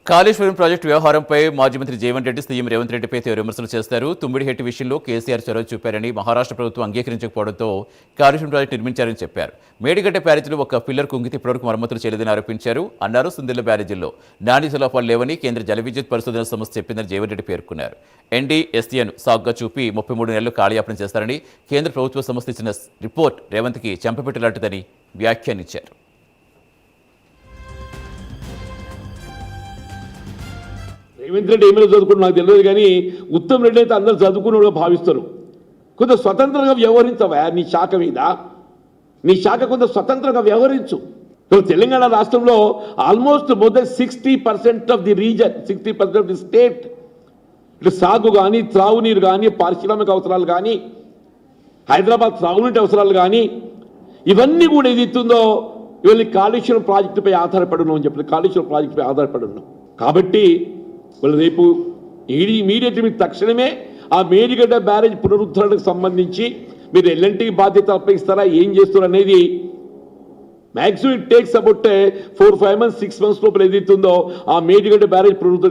Kaleshwaram project వ్యవహారంపై మాజీ Mantri Jeevan Reddy CM Revanth రెడ్డిపై తీవ్ర విమర్శలు చేస్తారు. తుమ్మిడిహెట్టి విషయంలో కేసీఆర్ చొరవ చూపారని, మహారాష్ట్ర ప్రభుత్వం అంగీకరించకపోవడంతో కాళేశ్వరం ప్రాజెక్టు నిర్మించారని చెప్పారు. మేడిగడ్డ బ్యారేజీలో ఒక పిల్లర్ కుంగితే ఇప్పటివరకు మరమ్మతులు చేయలేదని అన్నారు. సుందిళ్ల బ్యారేజీల్లో నాణ్యత లోపాలు లేవని కేంద్ర జల విద్యుత్ పరిశోధన సంస్థ చెప్పిందని జీవన్ రెడ్డి పేర్కొన్నారు. ఎన్డీఎస్టీఎన్ సాగ్గా చూపి 33 నెలలు కాలయాపన చేస్తారని, కేంద్ర ప్రభుత్వ సంస్థ ఇచ్చిన రిపోర్ట్ రేవంత్కి చెంపపెట్టలాంటిదని వ్యాఖ్యానించారు. రేవంత్ రెడ్డి ఏమైనా చదువుకుని నాకు తెలియదు, కానీ ఉత్తమ్ రెడ్డి అయితే అందరూ చదువుకుని భావిస్తారు. కొంత స్వతంత్రంగా వ్యవహరించవా నీ శాఖ మీద, నీ శాఖ కొంత స్వతంత్రంగా వ్యవహరించు. తెలంగాణ రాష్ట్రంలో almost more than 60% of the reason, 60% of the state ఇటు సాగు కానీ, త్రాగునీరు కానీ, పారిశ్రామిక అవసరాలు కానీ, హైదరాబాద్ త్రాగునీటి అవసరాలు కానీ, ఇవన్నీ కూడా ఏది ఇస్తుందో ఇవన్నీ కాళేశ్వరం ప్రాజెక్టుపై ఆధారపడి ఉన్నాం అని చెప్పి, కాళేశ్వరం ప్రాజెక్టుపై ఆధారపడి ఉన్నాం. కాబట్టి వాళ్ళు రేపు ఇమీడియట్లీ మీకు తక్షణమే ఆ మేడిగడ్డ బ్యారేజ్ పునరుద్ధరణకు సంబంధించి మీరు ఎల్ఎన్టీకి బాధ్యత అప్పగిస్తారా, ఏం చేస్తారు అనేది maximum it takes about 4-5 months 6 months లోపల ఏదైతుందో ఆ మేడిగడ్డ బ్యారేజ్ పునరుద్ధరణ